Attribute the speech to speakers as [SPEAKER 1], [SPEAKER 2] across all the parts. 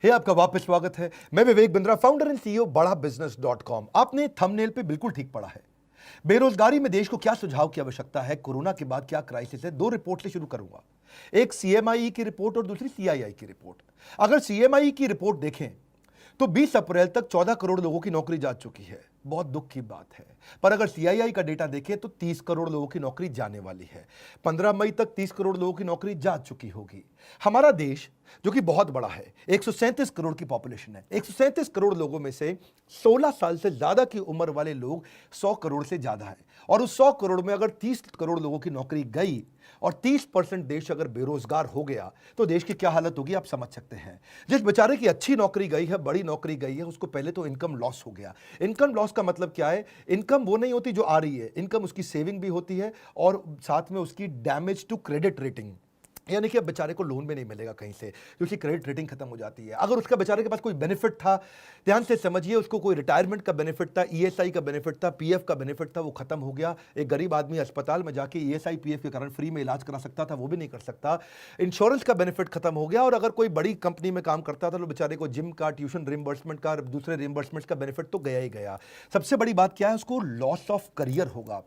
[SPEAKER 1] आपका वापस स्वागत है। मैं Vivek Bindra, founder and CEO बड़ा बिजनेस .com। आपने थंबनेल पे बिल्कुल ठीक पढ़ा है। बेरोजगारी में देश को क्या सुझाव की आवश्यकता है, कोरोना के बाद क्या क्राइसिस है। दो रिपोर्ट से शुरू करूंगा, एक सीएमआई की रिपोर्ट और दूसरी सीआईआई की रिपोर्ट। अगर सीएमआई की रिपोर्ट देखें तो 20 अप्रैल तक 14 करोड़ लोगों की नौकरी जा चुकी है, बहुत दुख की बात है। पर अगर सीआईआई का डेटा देखें तो 30 करोड़ लोगों की नौकरी जाने वाली है। 15 मई तक 30 करोड़ लोगों की नौकरी जा चुकी होगी। हमारा देश जो कि बहुत बड़ा है, 137 करोड़ की पॉपुलेशन है। 137 करोड़ लोगों में से 16 साल से ज्यादा की उम्र वाले लोग 100 करोड़ से ज्यादा है। और उस 100 करोड़ में अगर 30 करोड़ लोगों की नौकरी गई और 30% देश अगर बेरोजगार हो गया तो देश की क्या हालत होगी आप समझ सकते हैं। जिस बेचारे की अच्छी नौकरी गई है, बड़ी नौकरी गई है, उसको पहले तो इनकम लॉस हो गया। इनकम लॉस का मतलब क्या है? इनकम वो नहीं होती जो आ रही है, इनकम उसकी सेविंग भी होती है और साथ में उसकी डैमेज टू क्रेडिट रेटिंग, यानी कि अब बेचारे को लोन भी नहीं मिलेगा कहीं से क्योंकि क्रेडिट रेटिंग खत्म हो जाती है। अगर उसका बेचारे के पास कोई बेनिफिट था, ध्यान से समझिए, उसको कोई रिटायरमेंट का बेनिफिट था, ईएसआई का बेनिफिट था, पीएफ का बेनिफिट था, वो खत्म हो गया। एक गरीब आदमी अस्पताल में जाके ईएसआई पीएफ के कारण फ्री में इलाज करा सकता था, वो भी नहीं कर सकता। इंश्योरेंस का बेनिफिट खत्म हो गया। और अगर कोई बड़ी कंपनी में काम करता था तो बेचारे को जिम का, ट्यूशन रिम्बर्समेंट का, दूसरे रिम्बर्समेंट का बेनिफिट तो गया ही गया। सबसे बड़ी बात क्या है? उसको लॉस ऑफ करियर होगा।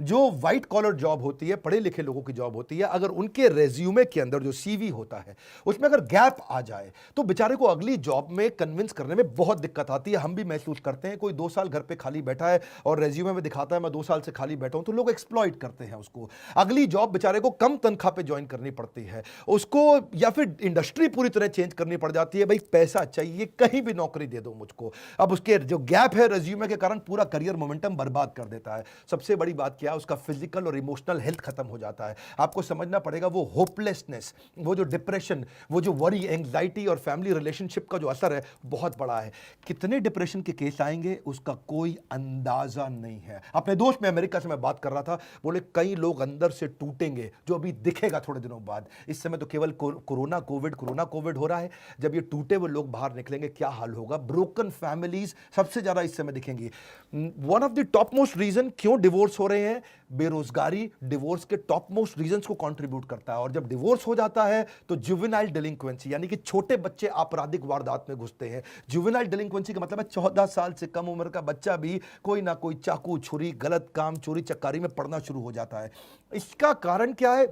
[SPEAKER 1] जो व्हाइट कॉलर जॉब होती है, पढ़े लिखे लोगों की जॉब होती है, अगर उनके रेज्यूमे के अंदर जो सीवी होता है उसमें अगर गैप आ जाए तो बेचारे को अगली जॉब में कन्विंस करने में बहुत दिक्कत आती है। हम भी महसूस करते हैं। कोई 2 साल घर पे खाली बैठा है और रेज्यूमे में दिखाता है मैं 2 साल से खाली बैठा हूं, तो लोग एक्सप्लॉइट करते हैं उसको। अगली जॉब बेचारे को कम तनख्वाह पे ज्वाइन करनी पड़ती है उसको, या फिर इंडस्ट्री पूरी तरह चेंज करनी पड़ जाती है। भाई पैसा चाहिए, कहीं भी नौकरी दे दो मुझको। अब उसके जो गैप है रेज्यूमे के कारण पूरा करियर मोमेंटम बर्बाद कर देता है। सबसे बड़ी बात क्या है? उसका फिजिकल और इमोशनल हेल्थ खत्म हो जाता है। आपको समझना पड़ेगा, वो होपलेसनेस, वो जो डिप्रेशन, वो जो वरी, एंग्जाइटी और फैमिली रिलेशनशिप का जो असर है बहुत बड़ा है। कितने डिप्रेशन के केस आएंगे उसका कोई अंदाजा नहीं है। अपने दोस्त में अमेरिका से मैं बात कर रहा था, बोले कई लोग अंदर से टूटेंगे जो अभी दिखेगा थोड़े दिनों बाद। इस समय तो केवल कोरोना कोविड हो रहा है। जब ये टूटे हुए लोग बाहर निकलेंगे क्या हाल होगा? ब्रोकन फैमिलीज सबसे ज्यादा इस समय दिखेंगी। One of the top most reason क्यों डिवोर्स हो रहे हैं, बेरोजगारी डिवोर्स के टॉप मोस्ट रीजंस को कंट्रीब्यूट करता है। और जब डिवोर्स हो जाता है तो जुवेनाइल डिलिंक्वेंसी, यानी कि छोटे बच्चे आपराधिक वारदात में घुसते हैं। जुवेनाइल डिलिंक्वेंसी का मतलब है 14 साल से कम उम्र का बच्चा भी कोई ना कोई चाकू, छुरी, गलत काम, चोरी चकारी में पड़ना शुरू हो जाता है। इसका कारण क्या है?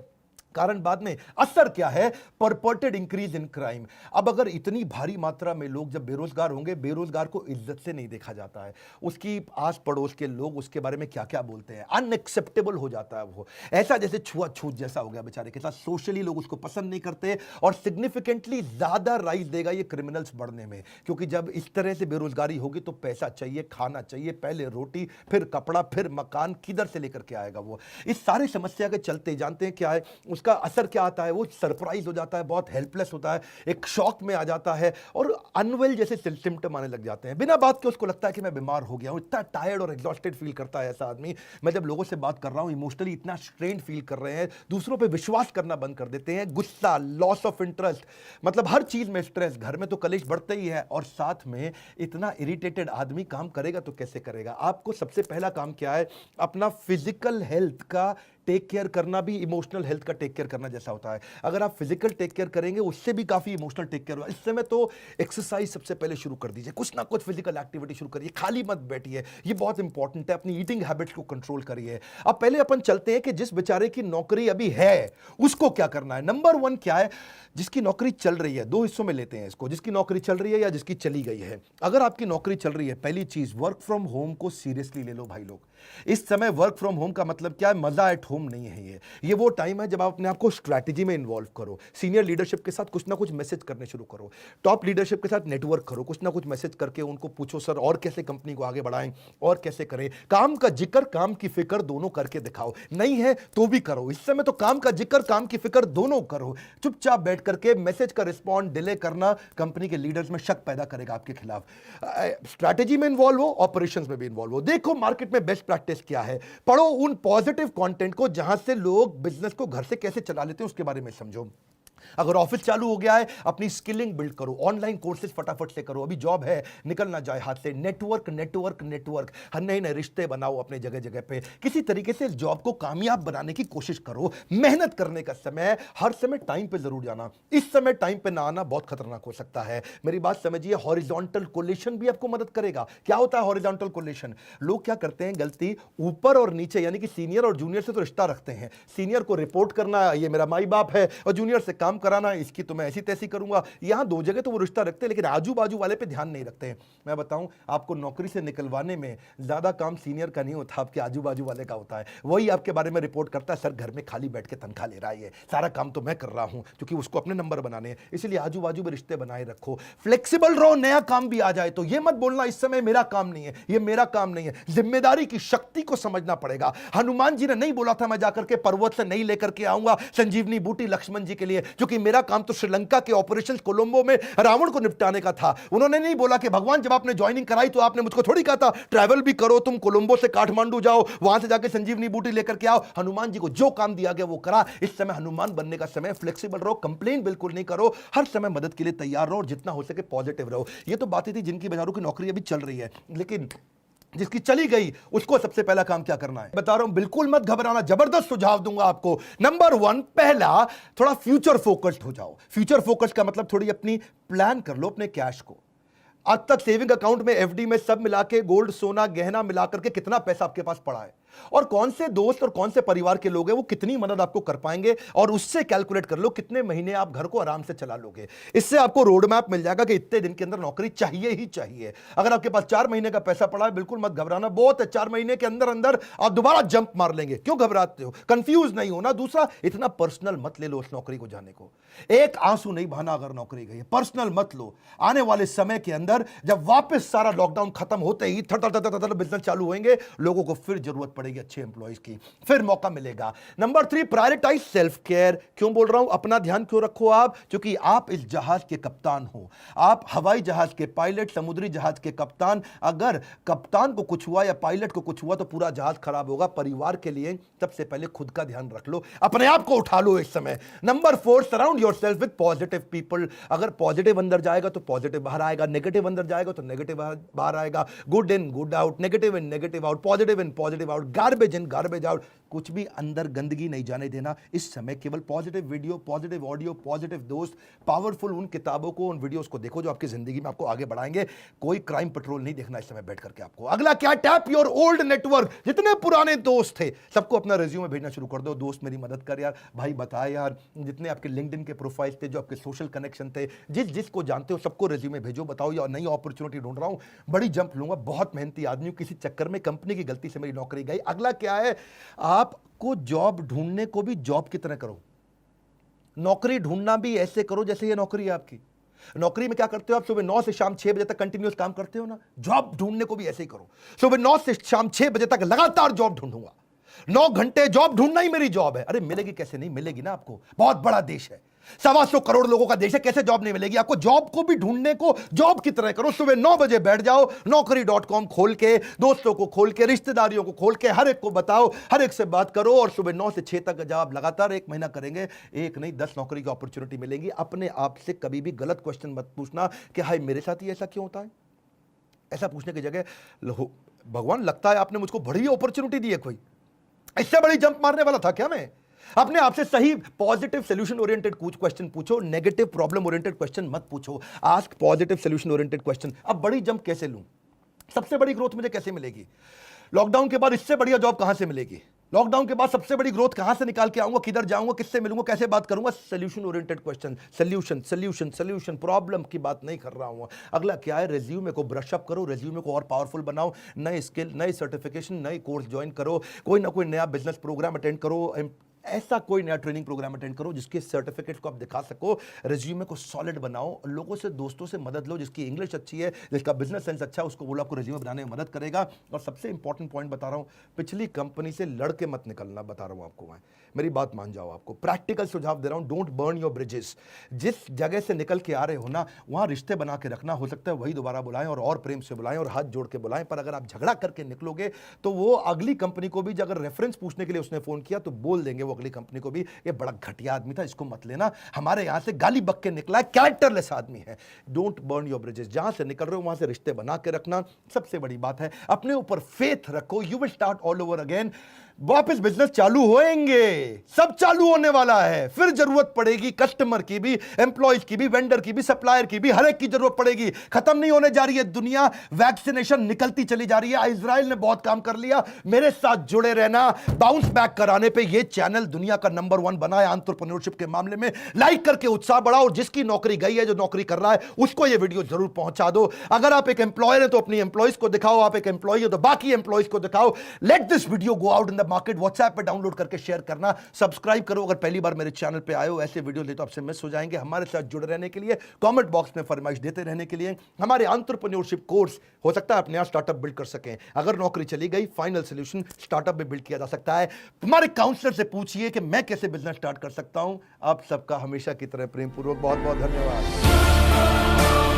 [SPEAKER 1] कारण बाद में, असर क्या है? परपर्टेड इंक्रीज इन क्राइम। अब अगर इतनी भारी मात्रा में लोग जब बेरोजगार होंगे, बेरोजगार को इज्जत से नहीं देखा जाता है। उसकी आस पड़ोस के लोग उसके बारे में क्या क्या बोलते हैं, अनएक्सेप्टेबल हो जाता है। वो ऐसा जैसे छुआछूत जैसा हो गया बेचारे के साथ। सोशली लोग उसको पसंद नहीं करते और सिग्निफिकेंटली ज्यादा राइज देगा ये क्रिमिनल्स बढ़ने में। क्योंकि जब इस तरह से बेरोजगारी होगी तो पैसा चाहिए, खाना चाहिए, पहले रोटी, फिर कपड़ा, फिर मकान, किधर से लेकर के आएगा वो? इस सारी समस्या के चलते जानते हैं क्या है उसका असर क्या आता है? वो सरप्राइज हो जाता है, बहुत हेल्पलेस होता है, एक शॉक में आ जाता है और अनवेल जैसे सिम्टम आने लग जाते हैं। बिना बात के उसको लगता है कि मैं बीमार हो गया हूं। इतना टायर्ड और एग्जॉस्टेड फील करता है ऐसा आदमी। मैं जब लोगों से बात कर रहा हूं, इमोशनली इतना स्ट्रेन फील कर रहे हैं, दूसरों पे विश्वास करना बंद कर देते हैं, गुस्सा, लॉस ऑफ इंटरेस्ट, मतलब हर चीज में स्ट्रेस, घर में तो कलेश बढ़ते ही है और साथ में इतना इरिटेटेड आदमी काम करेगा तो कैसे करेगा? आपको सबसे पहला काम क्या है? अपना फिजिकल हेल्थ का टेक केयर करना भी इमोशनल हेल्थ का टेक केयर करना जैसा होता है। अगर आप फिजिकल टेक केयर करेंगे उससे भी काफी इमोशनल टेक केयर होगा। इस समय तो एक्सरसाइज सबसे पहले शुरू कर दीजिए, कुछ ना कुछ फिजिकल एक्टिविटी शुरू करिए, खाली मत बैठिए, ये बहुत इंपॉर्टेंट है। अपनी ईटिंग हैबिट्स को कंट्रोल करिए। अब पहले अपन चलते हैं कि जिस बेचारे की नौकरी अभी है उसको क्या करना है। नंबर 1 क्या है? जिसकी नौकरी चल रही है, 2 हिस्सों में लेते हैं इसको, जिसकी नौकरी चल रही है या जिसकी चली गई है। अगर आपकी नौकरी चल रही है, पहली चीज वर्क फ्रॉम होम को सीरियसली ले लो भाई लोग। इस समय वर्क फ्रॉम होम का मतलब क्या है? मजा एट होम नहीं है। ये वो टाइम है जब आप अपने आप को स्ट्रैटेजी में इन्वॉल्व करो, सीनियर लीडरशिप के साथ कुछ ना कुछ मैसेज करने शुरू करो, टॉप लीडरशिप के साथ नेटवर्क करो, कुछ ना कुछ मैसेज करके उनको पूछो सर और कैसे कंपनी को आगे बढ़ाएं और कैसे करें। काम का जिक्र, काम की फिक्र दोनों करके दिखाओ। नहीं है तो भी करो। इस समय तो काम का जिक्र, काम की फिक्र दोनों करो। चुपचाप बैठ करके मैसेज का रिस्पॉन्ड डिले करना कंपनी के लीडर्स में शक पैदा करेगा आपके खिलाफ। स्ट्रैटेजी में इन्वॉल्व हो, ऑपरेशंस में भी इन्वॉल्व हो। देखो मार्केट में बेस्ट प्रैक्टिस क्या है, पढ़ो उन पॉजिटिव कंटेंट को जहां से लोग बिजनेस को घर से कैसे चला लेते हैं उसके बारे में समझो। अगर ऑफिस चालू हो गया है, अपनी स्किलिंग बिल्ड करो, ऑनलाइन कोर्सेज फटाफट से करो, अभी जॉब है निकल ना जाए हाथ से। नेटवर्क नेटवर्क नेटवर्क, हर नए नए रिश्ते बनाओ अपने जगह जगह पे, किसी तरीके से इस जॉब को कामयाब बनाने की कोशिश करो। मेहनत करने का समय, हर समय टाइम पे जरूर जाना, इस समय टाइम पे ना आना बहुत खतरनाक हो सकता है। मेरी बात समझिए, हॉरिजॉन्टल कोलेशन भी आपको मदद करेगा। क्या होता है हॉरिजॉन्टल कोलेशन? लोग क्या करते हैं गलती, ऊपर और नीचे यानी कि सीनियर और जूनियर से तो रिश्ता रखते हैं, सीनियर को रिपोर्ट करना, ये मेरा माई बाप है, और जूनियर से काम कराना, इसकी तो मैं ऐसी तैसी करूंगा। यहां दो जगह तो वो रिश्ता रखते हैं, लेकिन आजू बाजू वाले पे ध्यान नहीं रखते हैं। मैं बताऊं, आपको नौकरी से निकलवाने में ज्यादा काम सीनियर का नहीं होता, आपके आजू बाजू वाले का होता है। वही आपके बारे में रिपोर्ट करता है, सर घर में खाली बैठ के तनख्वाह ले रहा है, सारा काम तो मैं कर रहा हूं, क्योंकि उसको अपने नंबर बनाने हैं। इसलिए आजू बाजू में रिश्ते बनाए रखो, फ्लेक्सिबल रहो। नया काम भी आ जाए तो ये मत बोलना इस समय मेरा काम नहीं है, ये मेरा काम नहीं है। जिम्मेदारी की शक्ति को समझना पड़ेगा। हनुमान जी ने नहीं बोला था मैं जाकर के पर्वत से नहीं लेकर के आऊंगा संजीवनी बूटी लक्ष्मण जी के लिए, क्योंकि मेरा काम तो श्रीलंका के ऑपरेशन कोलंबो में रावण को निपटाने का था। उन्होंने नहीं बोला कि भगवान जब आपने ज्वाइनिंग कराई तो आपने मुझको थोड़ी कहा था ट्रैवल भी करो, तुम कोलंबो से काठमांडू जाओ, वहां से जाके संजीवनी बूटी लेकर के आओ। हनुमान जी को जो काम दिया गया वो करा। इस समय हनुमान बनने का समय, फ्लेक्सिबल रहो, कंप्लेन बिल्कुल नहीं करो, हर समय मदद के लिए तैयार रहो और जितना हो सके पॉजिटिव रहो। ये तो बातें थी जिनकी बेचारों की नौकरी अभी चल रही है, लेकिन जिसकी चली गई उसको सबसे पहला काम क्या करना है बता रहा हूं। बिल्कुल मत घबराना, जबरदस्त सुझाव दूंगा आपको। नंबर 1, पहला, थोड़ा फ्यूचर फोकस्ड हो जाओ। फ्यूचर फोकस्ड का मतलब थोड़ी अपनी प्लान कर लो अपने कैश को। आज तक सेविंग अकाउंट में, एफडी में, सब मिला के, गोल्ड सोना गहना मिलाकर के कितना पैसा आपके पास पड़ा है, और कौन से दोस्त और कौन से परिवार के लोग हैं वो कितनी मदद आपको कर पाएंगे, और उससे कैलकुलेट कर लो कितने महीने आप घर को आराम से चला लोगे। इससे आपको रोड मैप मिल जाएगा कि इतने दिन के अंदर नौकरी चाहिए ही चाहिए। अगर आपके पास 4 महीने का पैसा पड़ा है, बिल्कुल मत घबराना, बहुत है, 4 महीने के अंदर अंदर आप दोबारा जंप मार लेंगे। क्यों घबराते हो? कंफ्यूज नहीं होना। दूसरा, इतना पर्सनल मत ले लो उस नौकरी को जाने को। एक आंसू नहीं बहाना अगर नौकरी गई, पर्सनल मत लो। आने वाले समय के अंदर जब वापस सारा लॉकडाउन खत्म होते ही बिजनेस चालू होंगे, लोगों को फिर जरूरत पड़ेगी अच्छे एम्प्लॉइज की, फिर मौका मिलेगा। Number 3, prioritise self care. क्यों बोल रहा हूं अपना ध्यान क्यों रखो आप? क्योंकि आप इस जहाज के कप्तान हो, आप हवाई जहाज के पायलट, समुद्री जहाज के कप्तान। अगर कप्तान को कुछ हुआ या पायलट को कुछ हुआ तो पूरा जहाज खराब होगा। परिवार के लिए सबसे पहले खुद का ध्यान रख लो, अपने आप को उठा लो इस समय। Number 4, surround yourself with positive people. अगर पॉजिटिव अंदर जाएगा तो पॉजिटिव बाहर आएगा, नेगेटिव अंदर जाएगा तो नेगेटिव बाहर आएगा। Good in good out, negative in negative out, positive in positive out, garbage in garbage out. कुछ भी अंदर गंदगी नहीं जाने देना इस समय। केवल positive video, positive audio, positive दोस्त, पावरफुल उन किताबों को, उन वीडियोस को देखो जो आपकी जिंदगी में आपको आगे बढ़ाएंगे। कोई क्राइम पेट्रोल नहीं देखना इस समय बैठ करके आपको। अगला क्या? Tap your old network. जितने पुराने दोस्त थे सबको अपना रिज्यूमे भेजना शुरू कर दो। दोस्त मेरी मदद कर यार, भाई बता यार, जितने आपके लिंक्डइन के प्रोफाइल थे, जो आपके सोशल कनेक्शन थे, जिसको जानते हो सबको रिज्यूमे भेजो। बताओ यार नई अपॉर्चुनिटी ढूंढ रहा हूं, बड़ी जंप लूंगा, बहुत मेहनती आदमी हूं, किसी चक्कर में कंपनी की गलती से मेरी नौकरी गई। अगला क्या है? आपको जॉब ढूंढने को भी जॉब की तरह करो, नौकरी ढूंढना भी ऐसे करो जैसे ये नौकरी है आपकी। नौकरी में क्या करते हो आप? सुबह 9 से शाम 6 बजे तक कंटिन्यूस काम करते हो ना, जॉब ढूंढने को भी ऐसे ही करो। सुबह 9 से शाम 6 बजे तक लगातार जॉब ढूंढूंगा, 9 घंटे जॉब ढूंढना ही मेरी जॉब है। अरे मिलेगी कैसे नहीं मिलेगी ना आपको, बहुत बड़ा देश है, 125 करोड़ लोगों का देश है, कैसे जॉब नहीं मिलेगी आपको? जॉब को भी ढूंढने को जॉब की तरह करो। सुबह 9 बजे बैठ जाओ, naukri.com खोल के, दोस्तों को खोल के, रिश्तेदारियों को खोल के, हर एक को बताओ, हर एक से बात करो, और सुबह 9 से 6 तक जब आप लगातार 1 महीना करेंगे, एक नहीं 10 नौकरी की अपॉर्चुनिटी मिलेगी। अपने आप से कभी भी गलत क्वेश्चन मत पूछना कि हाय मेरे साथ ही ऐसा क्यों होता है। ऐसा पूछने की जगह भगवान लगता है आपने मुझको बड़ी अपॉर्चुनिटी दी है, कोई इससे बड़ी जंप मारने वाला था क्या मैं? अपने आप से सही पॉजिटिव सोल्यूशन ओरिएंटेड कुछ क्वेश्चन पूछो, नेगेटिव प्रॉब्लम ओरिएंटेड क्वेश्चन मत पूछो। Ask positive solution oriented question. अब बड़ी जंप कैसे लूं? सबसे बड़ी ग्रोथ मुझे कैसे मिलेगी? लॉकडाउन के बाद इससे बढ़िया जॉब कहां से मिलेगी? लॉकडाउन के बाद सबसे बड़ी ग्रोथ कहां से निकाल के आऊंगा? किधर जाऊंगा? किससे मिलूंगा? कैसे बात करूंगा? Solution oriented question, solution solution solution, problem की बात नहीं कर रहा हूं। अगला क्या है? रिज्यूमे को ब्रश अप करो, रिज्यूमे को और पावरफुल बनाओ, नए स्किल, नए सर्टिफिकेशन, नए कोर्स ज्वाइन करो, कोई ना कोई नया बिजनेस प्रोग्राम अटेंड करो, ऐसा कोई नया ट्रेनिंग प्रोग्राम अटेंड करो जिसके सर्टिफिकेट को आप दिखा सको। रिज्यूमे को सॉलिड बनाओ, लोगों से, दोस्तों से मदद लो, जिसकी इंग्लिश अच्छी है, जिसका बिजनेस सेंस अच्छा है, उसको बोलो आपको रिज्यूमे बनाने में मदद करेगा। और सबसे इंपॉर्टेंट पॉइंट बता रहा हूं, पिछली कंपनी से लड़के मत निकलना, बता रहा हूं आपको मैं, मेरी बात मान जाओ। आपको प्रैक्टिकल सुझाव दे रहा हूं, डोंट बर्न योर ब्रिजेस। जिस जगह से निकल के आ रहे हो ना, वहां रिश्ते बना के रखना। हो सकता है वही दोबारा बुलाएं और प्रेम से बुलाएं और हाथ जोड़ के बुलाएं, पर अगर आप झगड़ा करके निकलोगे तो वो अगली कंपनी को भी अगर रेफरेंस पूछने के लिए उसने फोन किया तो बोल देंगे वो अगली कंपनी को भी, ये बड़ा घटिया आदमी था, इसको मत लेना, हमारे यहां से गाली बक के निकला है, कैरेक्टरलेस आदमी है। डोंट बर्न योर ब्रिजेस, जहां से निकल रहे हो वहां से रिश्ते बना के रखना सबसे बड़ी बात है। अपने ऊपर फेथ रखो, you will start all over again. वापस बिजनेस चालू होएंगे, सब चालू होने वाला है, फिर जरूरत पड़ेगी कस्टमर की भी, एम्प्लॉयज की भी, वेंडर की भी, सप्लायर की भी, हर एक की जरूरत पड़ेगी। खत्म नहीं होने जा रही है दुनिया, वैक्सीनेशन निकलती चली जा रही है। इजराइल ने बहुत काम कर लिया, मेरे साथ जुड़े रहना। बाउंस बैक कराने पे ये चैनल दुनिया का नंबर 1 बना है एंटरप्रेन्योरशिप के मामले में। लाइक करके उत्साह बढ़ाओ, और जिसकी नौकरी गई है, जो नौकरी कर रहा है, उसको ये वीडियो जरूर पहुंचा दो। अगर आप एक एम्प्लॉयर है तो अपनी एम्प्लॉयज को दिखाओ, आप एक एम्प्लॉय हो तो बाकी एम्प्लॉयज को दिखाओ। Let this video go out in the market. WhatsApp पे डाउनलोड करके शेयर करना, सब्सक्राइब करो अगर पहली बार मेरे चैनल पे आए हो। ऐसे वीडियो ले तो आपसे मिस हो जाएंगे। हमारे साथ जुड़े रहने के लिए, कमेंट बॉक्स में फरमाइश देते रहने के लिए, हमारे एंटरप्रेन्योरशिप कोर्स हो सकता है अपने यहां स्टार्टअप बिल्ड कर सकें। अगर नौकरी चली गई, फाइनल सोल्यूशन स्टार्टअप में बिल्ड किया जा सकता है। हमारे काउंसलर से पूछिए कि मैं कैसे बिजनेस स्टार्ट कर सकता हूं। आप सबका हमेशा की तरह प्रेम पूर्वक बहुत बहुत धन्यवाद।